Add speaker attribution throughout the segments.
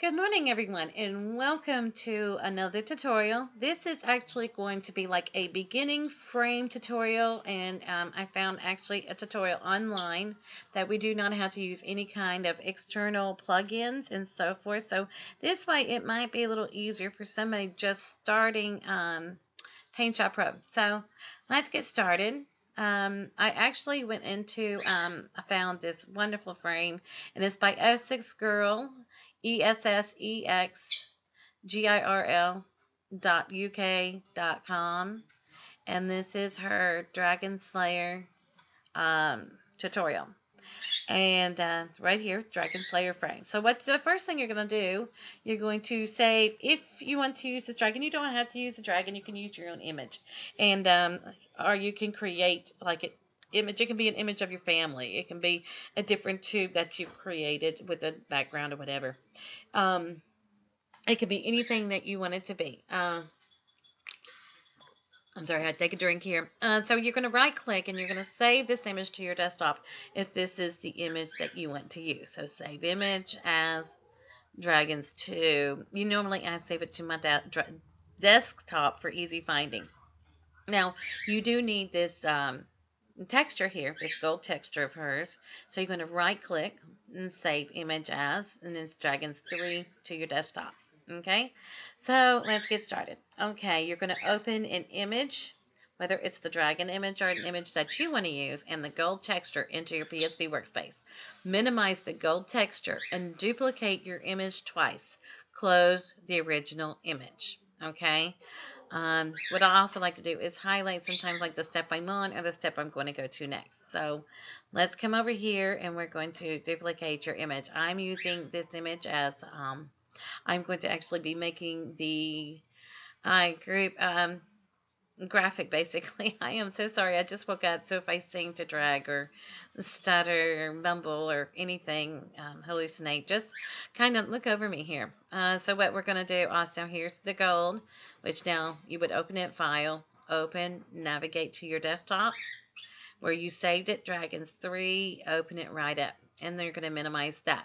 Speaker 1: Good morning, everyone, and welcome to another tutorial. This is actually going to be like a beginning frame tutorial, and I found actually a tutorial online that we do not have to use any kind of external plugins and so forth. So this way it might be a little easier for somebody just starting Paint Shop Pro. So let's get started. I actually went into, I found this wonderful frame, and it's by Essex Girl, ESSEXGIRL.UK.com, and this is her Dragon Slayer tutorial. And right here, Dragon Slayer frame. So what the first thing you're going to do, you're going to save. If you want to use this dragon, you don't have to use the dragon. You can use your own image, and or you can create like an image. It can be an image of your family. It can be a different tube that you've created with a background or whatever. It can be anything that you want it to be. I'm sorry, I had to take a drink here. So you're going to right click and you're going to save this image to your desktop if this is the image that you want to use. So save image as Dragons 2. Normally I save it to my desktop for easy finding. Now you do need this texture here, this gold texture of hers. So you're going to right click and save image as, and it's Dragons 3 to your desktop. Okay, so let's get started. Okay, you're going to open an image, whether it's the dragon image or an image that you want to use, and the gold texture into your PSB workspace. Minimize the gold texture and duplicate your image twice. Close the original image. Okay. What I also like to do is highlight sometimes like the step I'm on or the step I'm going to go to next. So let's come over here and we're going to duplicate your image. I'm using this image as I'm going to actually be making the group graphic basically. I am so sorry. I just woke up, so if I sing to drag or stutter or mumble or anything, hallucinate, just kind of look over me here. So what we're going to do also, here's the gold, which now you would open it, file, open, navigate to your desktop where you saved it, Dragons 3, open it right up, and they're going to minimize that.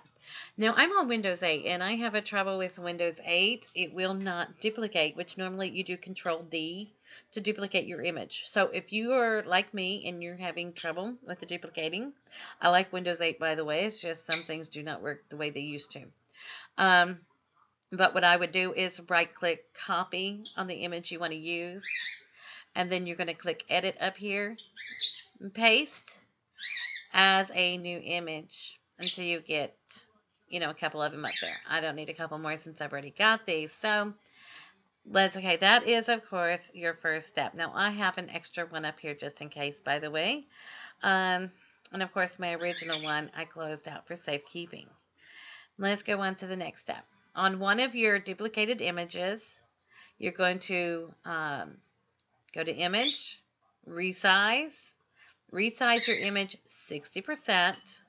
Speaker 1: Now, I'm on Windows 8, and I have a trouble with Windows 8. It will not duplicate, which normally you do Control D to duplicate your image. So if you are like me and you're having trouble with the duplicating, I like Windows 8, by the way. It's just some things do not work the way they used to. But what I would do is right-click, copy on the image you want to use, and then you're going to click Edit up here, and paste as a new image until you get a couple of them up there. I don't need a couple more since I've already got these. So okay, that is of course your first step. Now I have an extra one up here just in case, by the way. And of course my original one I closed out for safekeeping. Let's go on to the next step. On one of your duplicated images, you're going to go to Image, Resize your image 60%,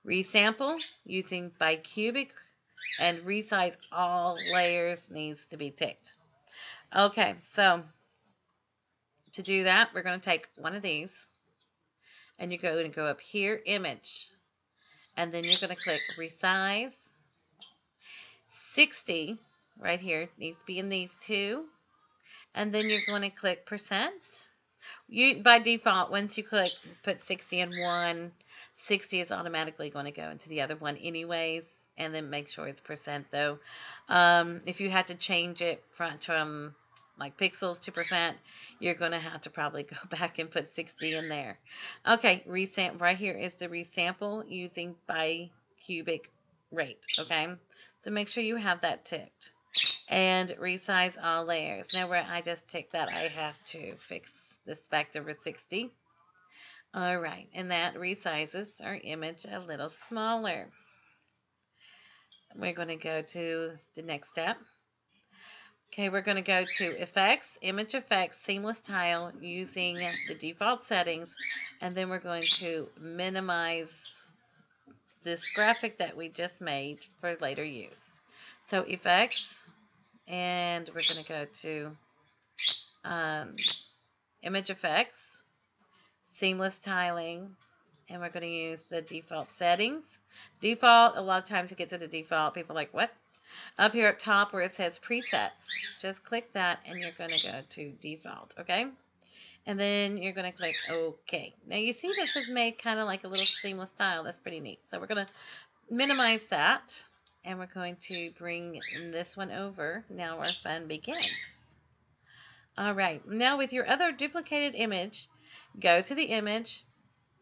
Speaker 1: resample using bicubic, and resize all layers needs to be ticked. Okay, so to do that, we're going to take one of these, and you're going to go up here, Image, and then you're going to click Resize. 60 right here needs to be in these two, and then you're going to click percent. By default, once you click put 60 in one, 60 is automatically going to go into the other one anyways, and then make sure it's percent though. If you had to change it from like pixels to percent, you're going to have to probably go back and put 60 in there. Okay, right here is the resample using bicubic rate. Okay, so make sure you have that ticked. And resize all layers. Now where I just ticked that, I have to fix this back over 60. Alright, and that resizes our image a little smaller. We're going to go to the next step. Okay, we're going to go to Effects, Image Effects, Seamless Tile using the default settings, and then we're going to minimize this graphic that we just made for later use. So Effects, and we're going to go to Image Effects, Seamless Tiling, and we're going to use the default settings. Default, a lot of times it gets into default. People are like, what? Up here at top where it says presets, just click that and you're going to go to default, okay? And then you're going to click OK. Now you see this is made kind of like a little seamless style. That's pretty neat. So we're going to minimize that and we're going to bring this one over. Now our fun begins. All right, now with your other duplicated image, go to the image,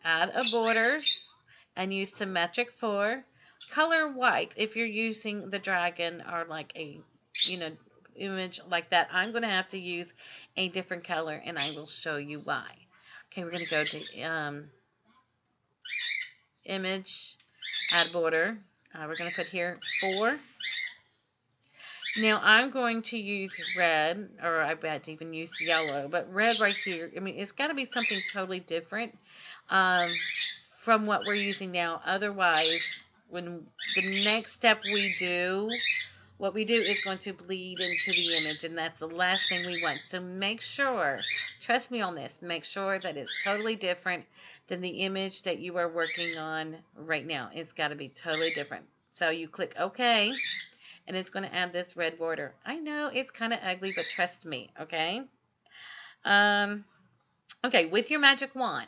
Speaker 1: add a borders, and use symmetric 4. Color white if you're using the dragon or like a, image like that. I'm going to have to use a different color, and I will show you why. Okay, we're going to go to image, add border. We're going to put here 4. Now I'm going to use red, or I bet even use yellow, but red right here, I mean, it's got to be something totally different from what we're using now. Otherwise, when the next step we do, what we do is going to bleed into the image, and that's the last thing we want. So make sure, trust me on this, make sure that it's totally different than the image that you are working on right now. It's got to be totally different. So you click OK. And it's going to add this red border. I know it's kind of ugly, but trust me, okay? Okay, with your magic wand,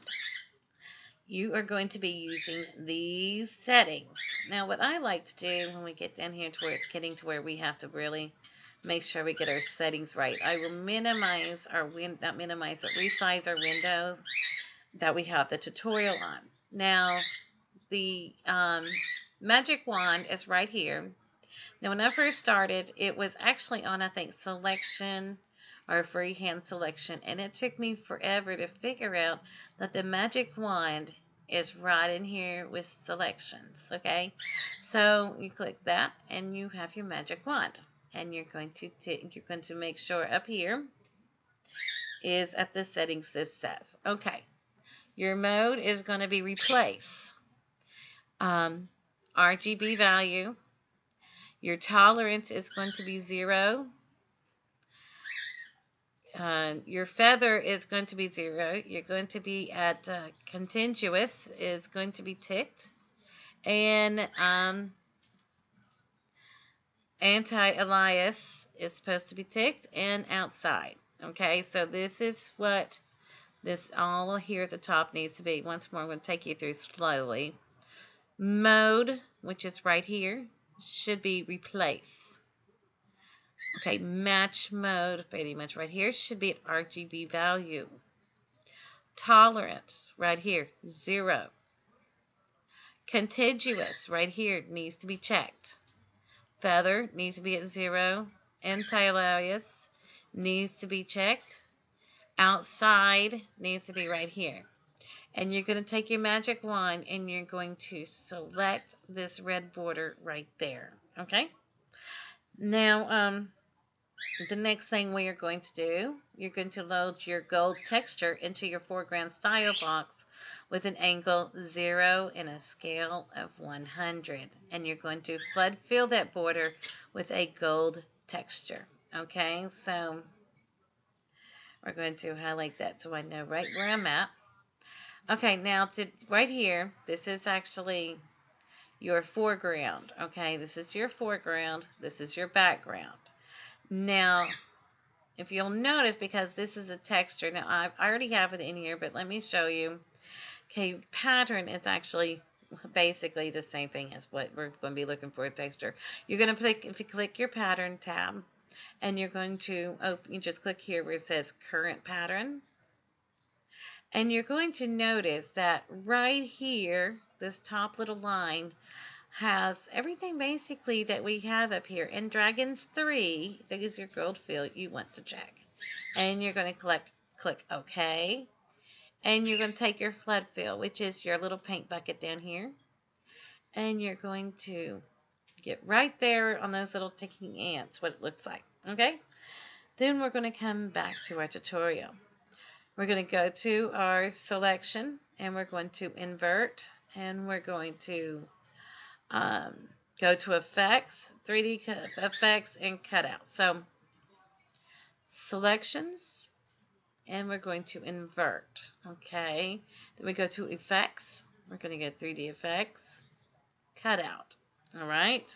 Speaker 1: you are going to be using these settings. Now, what I like to do when we get down here to where it's getting to where we have to really make sure we get our settings right, I will minimize our, not minimize, but resize our windows that we have the tutorial on. Now, the magic wand is right here. Now, when I first started, it was actually on, I think, selection or freehand selection, and it took me forever to figure out that the magic wand is right in here with selections, okay? So you click that, and you have your magic wand, and you're going to make sure up here is at the settings this says. Okay, your mode is going to be replace, RGB value. Your tolerance is going to be 0. Your feather is going to be 0. You're going to be at contiguous is going to be ticked. And anti-alias is supposed to be ticked. And outside. Okay, so this is what this all here at the top needs to be. Once more, I'm going to take you through slowly. Mode, which is right here, should be replace. Okay, match mode, pretty much right here, should be at RGB value. Tolerance, right here, 0. Contiguous, right here, needs to be checked. Feather needs to be at 0. Anti-alias needs to be checked. Outside needs to be right here. And you're going to take your magic wand and you're going to select this red border right there. Okay? Now, the next thing we are going to do, you're going to load your gold texture into your foreground style box with an angle 0 and a scale of 100. And you're going to flood fill that border with a gold texture. Okay, so we're going to highlight that so I know right where I'm at. Okay, now to right here, this is actually your foreground. Okay, this is your foreground. This is your background. Now, if you'll notice, because this is a texture, now I already have it in here, but let me show you. Okay, pattern is actually basically the same thing as what we're going to be looking for a texture. You're going to click, if you click your pattern tab, and you're going to open, you just click here where it says current pattern. And you're going to notice that right here, this top little line has everything basically that we have up here. In Dragons 3, that is your gold fill you want to check. And you're going to click OK. And you're going to take your flood fill, which is your little paint bucket down here. And you're going to get right there on those little ticking ants, what it looks like. Okay? Then we're going to come back to our tutorial. We're going to go to our selection, and we're going to invert, and we're going to go to effects, 3D effects, and cutout. So selections, and we're going to invert. Okay, then we go to effects. We're going to get 3D effects, cutout. All right.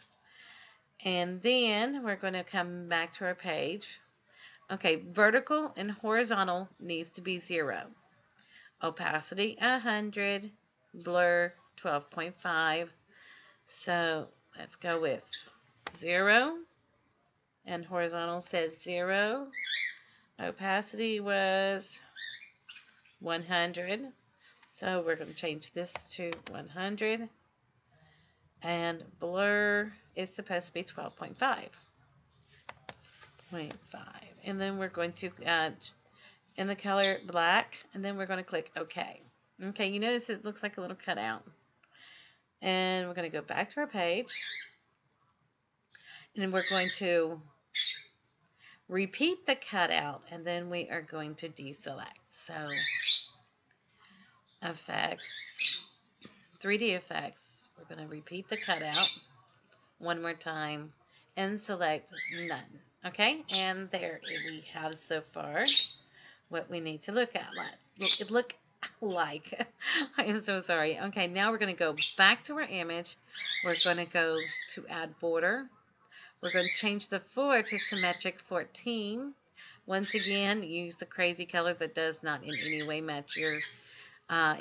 Speaker 1: And then we're going to come back to our page. Okay, vertical and horizontal needs to be 0. Opacity 100, blur 12.5. So let's go with 0. And horizontal says 0. Opacity was 100. So we're going to change this to 100. And blur is supposed to be 12.5. And then we're going to in the color black, and then we're going to click OK. Okay, you notice it looks like a little cutout. And we're going to go back to our page, and then we're going to repeat the cutout, and then we are going to deselect. So effects, 3D effects, we're going to repeat the cutout one more time and select none. Okay, and there we have so far what we need to look like. I am so sorry. Okay, now we're going to go back to our image. We're going to go to add border. We're going to change the 4 to symmetric 14. Once again, use the crazy color that does not in any way match your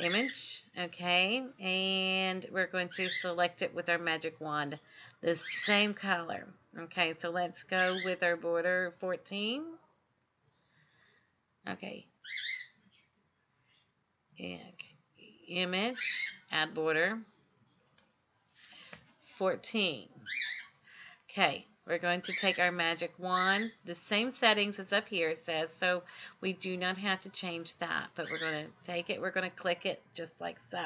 Speaker 1: image. Okay, and we're going to select it with our magic wand, the same color. Okay, so let's go with our border 14. Okay. Image, add border 14. Okay, we're going to take our magic wand, the same settings as up here it says, so we do not have to change that, but we're going to take it, we're going to click it just like so.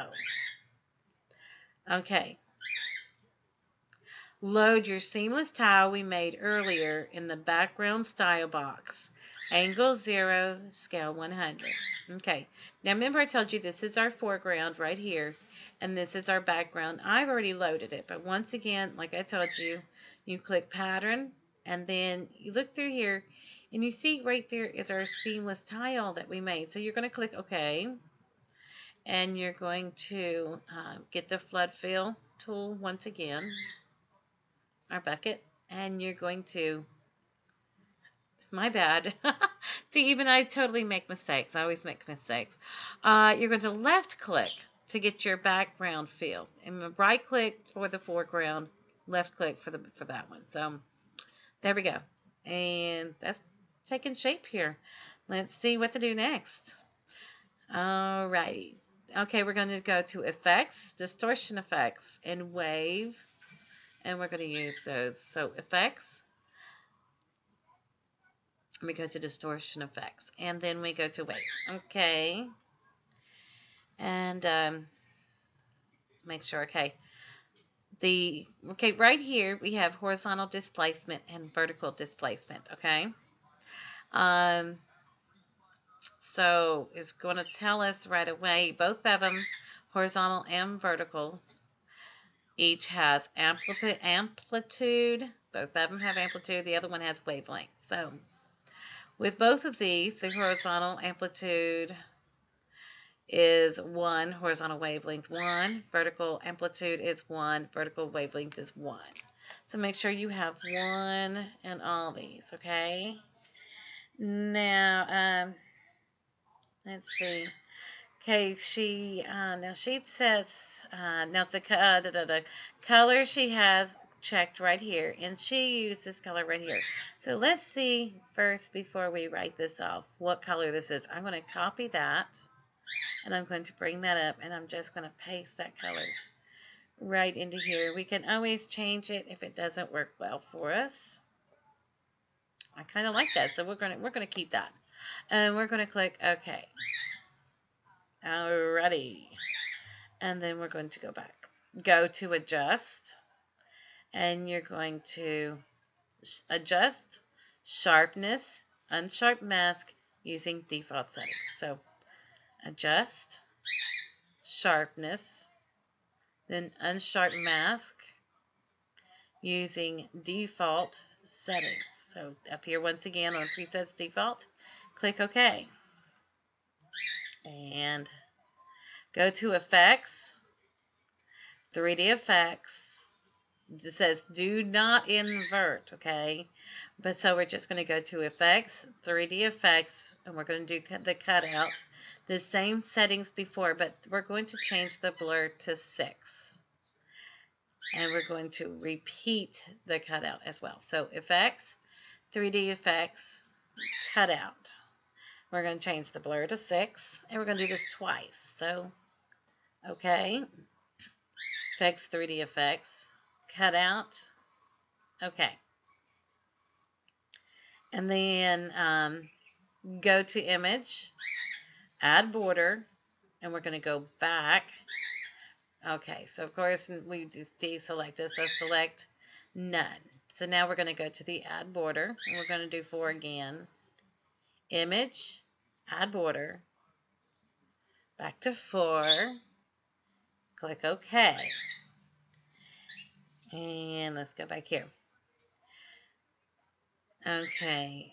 Speaker 1: Okay. Load your seamless tile we made earlier in the background style box. Angle 0, scale 100. Okay, now remember I told you this is our foreground right here, and this is our background. I've already loaded it, but once again, like I told you, you click pattern, and then you look through here, and you see right there is our seamless tile that we made. So you're going to click OK, and you're going to get the flood fill tool once again, our bucket, and you're going to, my bad. See, even I totally make mistakes. I always make mistakes. You're going to left click to get your background fill, and right click for the foreground, left click for that one. So there we go, and that's taking shape here. Let's see what to do next. Alrighty. Okay, we're going to go to effects, distortion effects, and wave, and we're going to use those. So effects. We go to distortion effects, and then we go to wave. Okay, and make sure. Okay, right here we have horizontal displacement and vertical displacement. Okay, so it's going to tell us right away, both of them, horizontal and vertical, each has amplitude. Both of them have amplitude. The other one has wavelength. So with both of these, the horizontal amplitude is 1, horizontal wavelength 1, vertical amplitude is 1, vertical wavelength is 1. So make sure you have 1 in all these, okay? Now, let's see. Okay, now she says, now the color she has checked right here, and she used this color right here. So let's see first, before we write this off, what color this is. I'm going to copy that, and I'm going to bring that up, and I'm just going to paste that color right into here. We can always change it if it doesn't work well for us. I kind of like that, so we're going to keep that, and we're going to click OK. Alrighty, and then we're going to go back. Go to adjust, and you're going to adjust sharpness, unsharp mask using default settings. So adjust sharpness, then unsharp mask using default settings. So up here once again on presets default, click OK. And go to effects, 3D effects, It says do not invert, okay? But so we're just going to go to Effects, 3D Effects, and we're going to do the cutout. The same settings before, but we're going to change the blur to 6. And we're going to repeat the cutout as well. So Effects, 3D Effects, Cutout. We're going to change the blur to 6, and we're going to do this twice. So, okay. Effects, 3D Effects, Cutout. Okay. And then go to Image, Add Border, and we're going to go back. Okay, so of course we just deselect this, so select None. So now we're going to go to the Add Border, and we're going to do 4 again. Image, Add Border, back to 4, click OK. And let's go back here. Okay,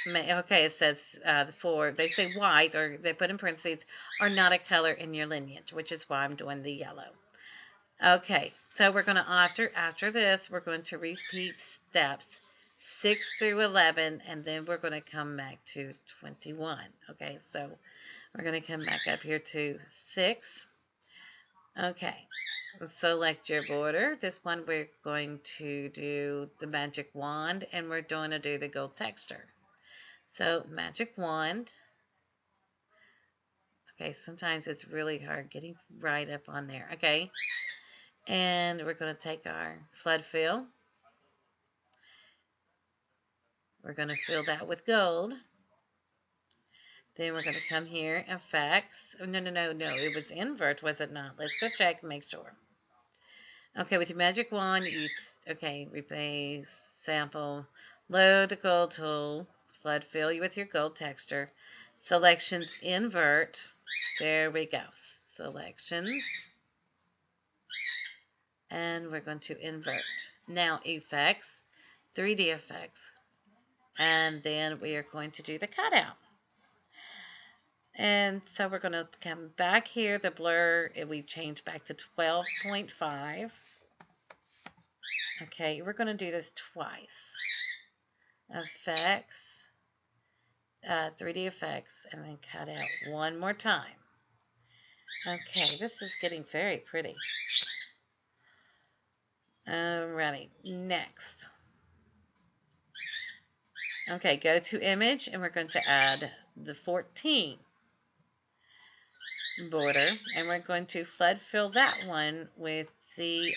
Speaker 1: okay, it says the 4, they say white, or they put in parentheses, are not a color in your lineage, which is why I'm doing the yellow. Okay, so we're going to, after this, we're going to repeat steps 6 through 11, and then we're going to come back to 21. Okay, so we're going to come back up here to 6. Okay, select your border. This one we're going to do the magic wand, and we're going to do the gold texture. So magic wand. Okay, sometimes it's really hard getting right up on there. Okay, and we're going to take our flood fill. We're going to fill that with gold. Then we're going to come here, effects. Oh, no. It was invert, was it not? Let's go check and make sure. Okay, with your magic wand, replace, sample, load the gold tool, flood fill you with your gold texture. Selections, invert. There we go. Selections. And we're going to invert. Now, effects, 3D effects. And then we are going to do the cutout. And so we're going to come back here, the blur, and we change back to 12.5. Okay, we're going to do this twice. Effects, 3D effects, and then cut out one more time. Okay, this is getting very pretty. Alrighty, next. Okay, go to image, and we're going to add the 14 border, and we're going to flood fill that one with the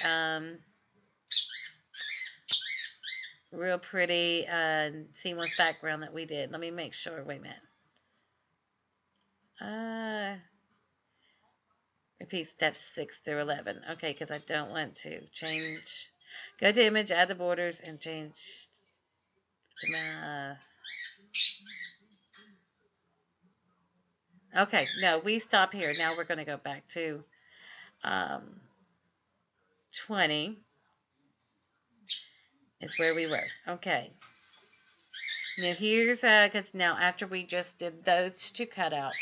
Speaker 1: real pretty seamless background that we did. Let me make sure. Wait a minute. Repeat steps 6 through 11. Okay, because I don't want to change. Go to image, add the borders, and change. Okay, no, we stop here. Now we're going to go back to 20 is where we were. Okay. Now here's, because now after we just did those 2 cutouts,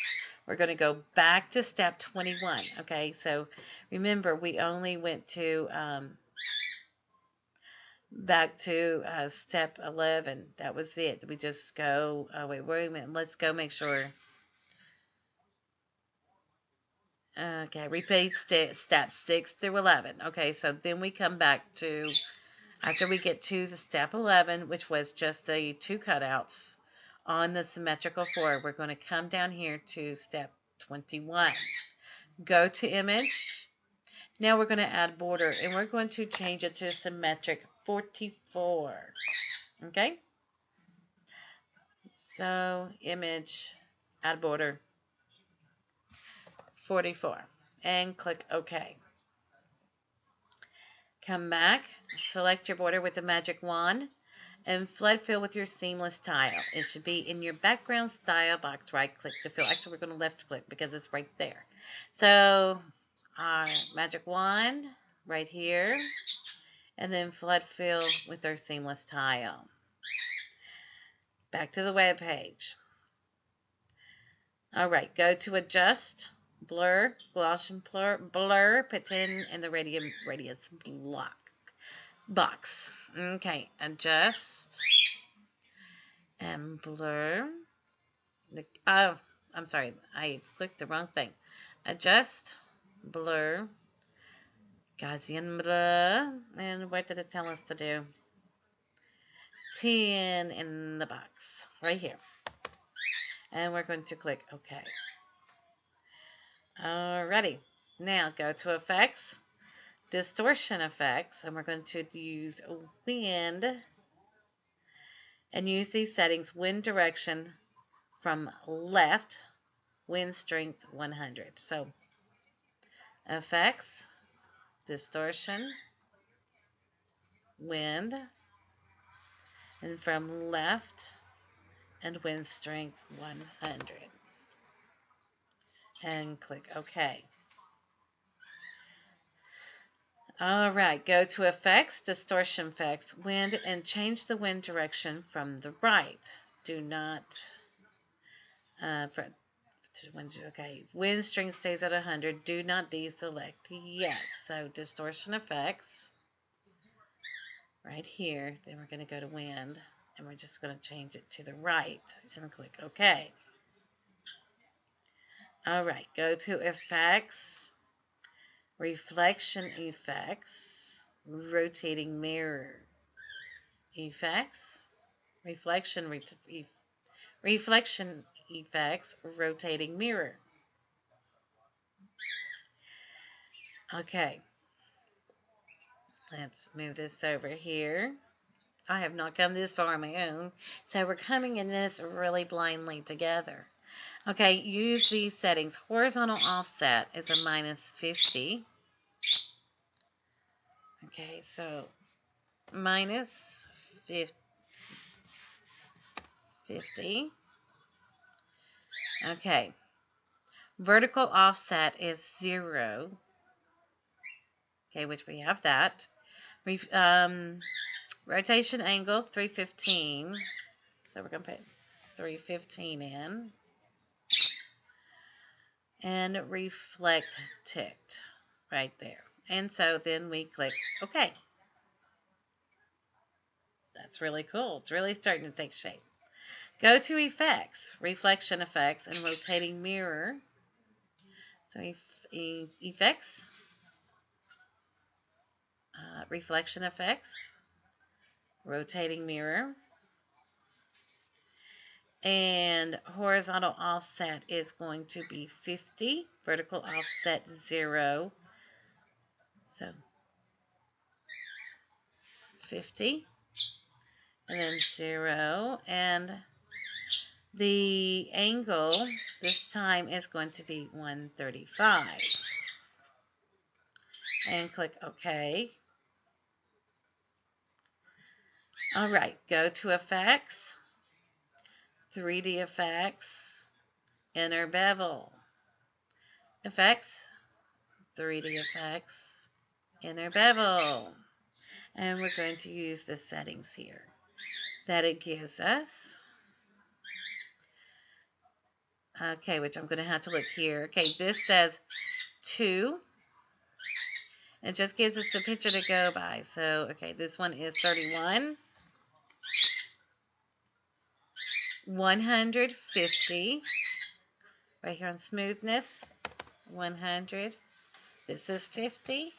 Speaker 1: we're going to go back to step 21. Okay, so remember we only went to back to step 11. That was it. We just go, wait a minute, let's go make sure. Okay, repeat steps 6 through 11. Okay, so then we come back to, after we get to the step 11, which was just the 2 cutouts on the symmetrical 4, we're going to come down here to step 21. Go to image. Now we're going to add border, and we're going to change it to symmetric 44. Okay? So, image, add border, 44. And click OK. Come back, select your border with the magic wand, and flood fill with your seamless tile. It should be in your background style box. Right click to fill. Actually, we're going to left click because it's right there. So, our magic wand right here, and then flood fill with our seamless tile. Back to the web page. All right, go to adjust, blur, Gaussian blur, puts in the radius box. Okay, adjust and blur. Oh, I'm sorry, I clicked the wrong thing. Adjust, blur, Gaussian blur, and what did it tell us to do? 10 in the box, right here. And we're going to click OK. Alrighty, now go to Effects, Distortion Effects, and we're going to use Wind, and use these settings, wind direction from left, wind strength 100. So, Effects, Distortion, Wind, and from left, and wind strength 100. And click OK. Alright, go to Effects, Distortion Effects, Wind, and change the wind direction from the right. Do not, okay, wind strength stays at 100. Do not deselect yet. So, Distortion Effects, right here. Then we're going to go to Wind, and we're just going to change it to the right, and click OK. Alright, go to Effects, Reflection Effects, Rotating Mirror Effects, Reflection Effects, Rotating Mirror. Okay, let's move this over here. I have not come this far on my own, so we're coming in this really blindly together. Okay, use these settings. Horizontal offset is a -50. Okay, so -50. Okay, vertical offset is 0. Okay, which we have that. Rotation angle 315. So we're going to put 315 in. And reflect ticked right there. And so then we click OK. That's really cool. It's really starting to take shape. Go to Effects, Reflection Effects, and Rotating Mirror. So Effects, Reflection Effects, Rotating Mirror, and horizontal offset is going to be 50, vertical offset 0. So 50, and then 0, and the angle this time is going to be 135. And click OK. Alright, go to Effects, 3D Effects, Inner Bevel. Effects, 3D Effects, Inner Bevel. And we're going to use the settings here that it gives us. Okay, which I'm going to have to look here. Okay, this says 2. It just gives us the picture to go by. So, okay, this one is 31. 150. Right here on smoothness. 100. This is 50.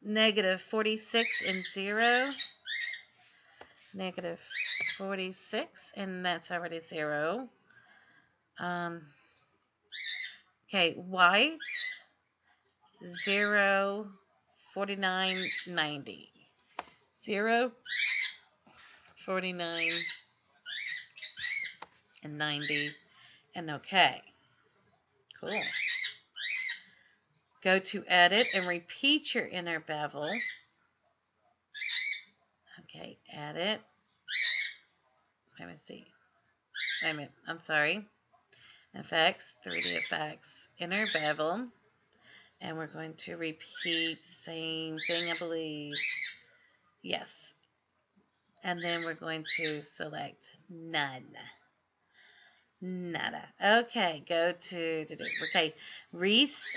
Speaker 1: Negative 46 and 0. Negative 46, and that's already 0. Okay, white, 0, 49, 90. 0, 49, and 90, and OK. Cool. Go to Edit and repeat your inner bevel. Okay, Edit. Let me see. Wait a minute, I'm sorry. Effects, 3D Effects, Inner Bevel. And we're going to repeat the same thing, I believe. Yes. And then we're going to select None. Nada. Okay, go to, okay,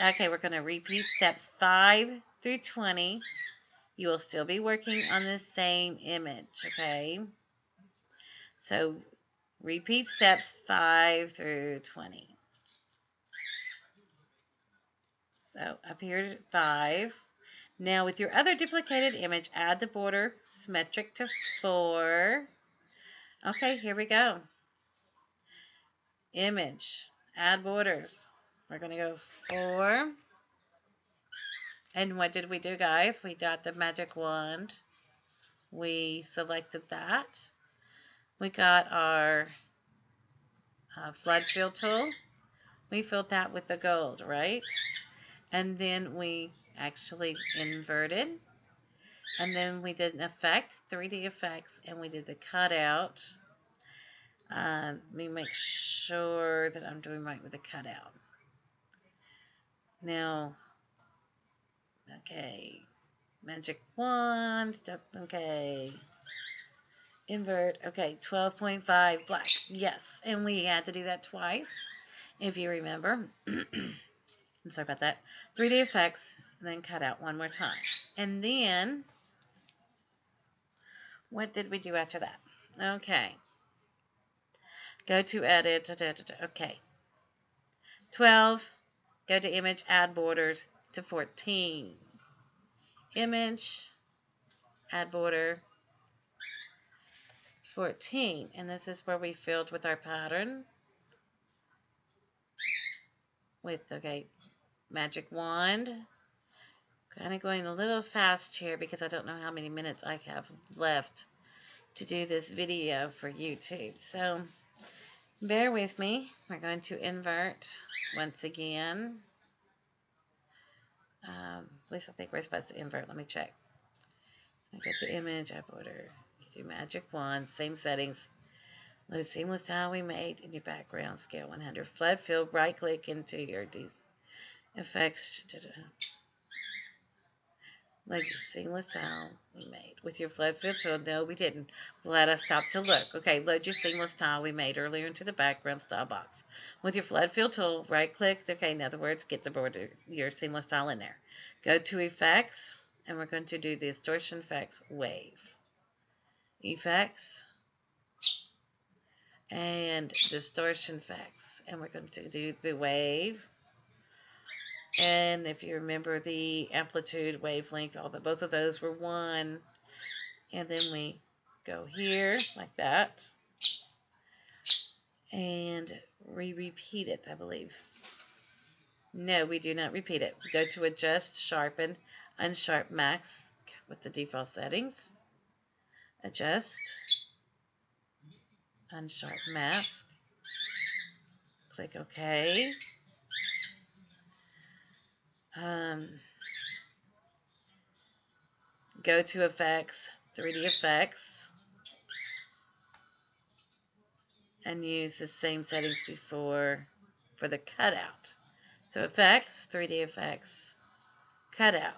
Speaker 1: okay, we're going to repeat steps 5 through 20. You will still be working on the same image, okay? So repeat steps 5 through 20. So up here to 5. Now with your other duplicated image, add the border symmetric to 4. Okay, here we go. Image, add borders. We're going to go 4. And what did we do, guys? We got the magic wand. We selected that. We got our flood fill tool. We filled that with the gold, right? And then we actually inverted. And then we did an effect, 3D effects, and we did the cutout. Let me make sure that I'm doing right with the cutout. Now, okay, magic wand, okay, invert, okay, 12.5 black, yes, and we had to do that twice, if you remember. I'm sorry about that. 3D effects, and then cut out one more time. And then, what did we do after that? Okay, go to edit, okay, 12, go to image, add borders to 14. Image, add border, 14. And this is where we filled with our pattern. With, okay, magic wand. Kind of going a little fast here because I don't know how many minutes I have left to do this video for YouTube. So, bear with me. We're going to invert once again. At least I think we're supposed to invert. Let me check. I go to image, add border, get through magic wand, same settings. Load seamless tile we made in your background, scale 100. Flood fill, right click into your effects. Load your seamless tile we made with your flood fill tool. No, we didn't. Let us stop to look. Okay, load your seamless tile we made earlier into the background style box. With your flood fill tool, right click. Okay, in other words, get the border, your seamless tile in there. Go to effects, and we're going to do the distortion effects wave. Effects. And distortion effects, and we're going to do the wave. And if you remember, the amplitude, wavelength, both of those were 1. And then we go here like that, and we repeat it, I believe. No, we do not repeat it. Go to adjust, sharpen, unsharp max with the default settings. Adjust, unsharp mask. Click OK. Go to effects, 3D effects, and use the same settings before for the cutout. So effects, 3D effects, cutout.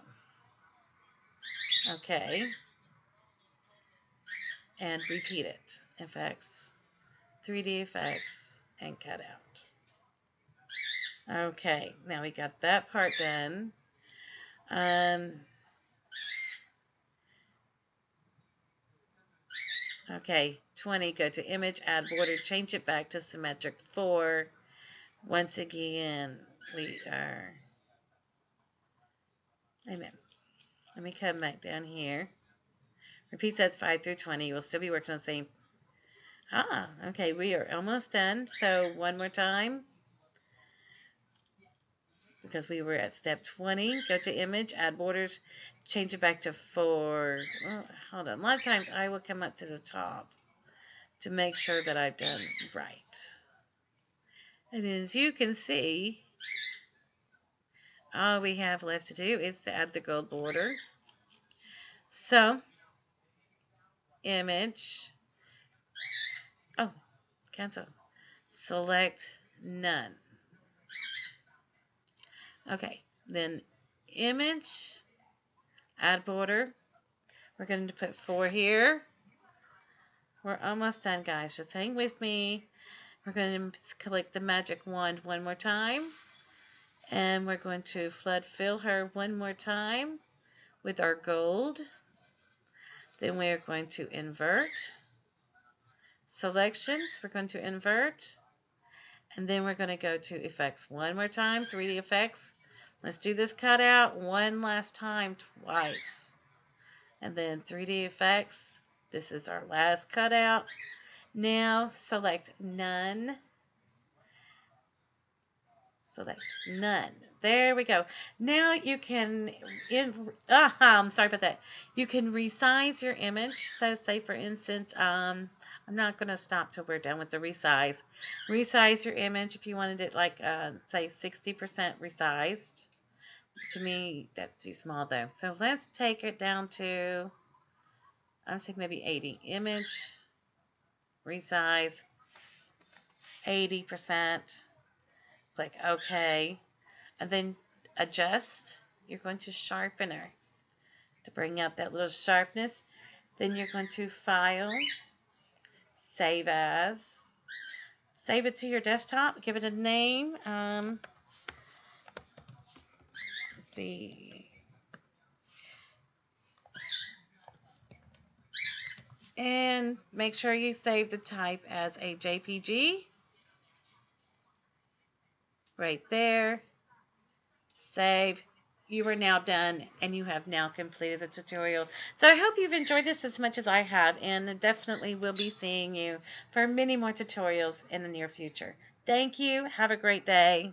Speaker 1: Okay. And repeat it. Effects, 3D effects, and cutout. Okay, now we got that part done. Okay, 20, go to image, add border, change it back to symmetric 4. Once again, we are, amen. Let me come back down here. Repeat sets 5 through 20. You will still be working on the same. Okay, we are almost done. So one more time. Because we were at step 20. Go to image, add borders, change it back to 4. Well, hold on. A lot of times I will come up to the top to make sure that I've done right. And as you can see, all we have left to do is to add the gold border. So, image, cancel, select none. Okay, then image, add border. We're going to put 4 here. We're almost done, guys. Just hang with me. We're going to click the magic wand one more time. And we're going to flood fill her one more time with our gold. Then we are going to invert. Selections, we're going to invert. And then we're going to go to effects one more time, 3D effects. Let's do this cutout one last time, twice. And then 3D effects. This is our last cutout. Now select none. Select none. There we go. Now you can, I'm sorry about that. You can resize your image. So say for instance, I'm not going to stop till we're done with the resize. Resize your image if you wanted it like, say 60% resized. To me, that's too small though. So let's take it down to, I'm saying maybe 80. Image, resize, 80%. Click OK. And then adjust. You're going to sharpen her to bring out that little sharpness. Then you're going to File, Save As. Save it to your desktop. Give it a name. Let's see. And make sure you save the type as a JPG. Right there. Save. You are now done, and you have now completed the tutorial. So I hope you've enjoyed this as much as I have, and definitely will be seeing you for many more tutorials in the near future. Thank you. Have a great day.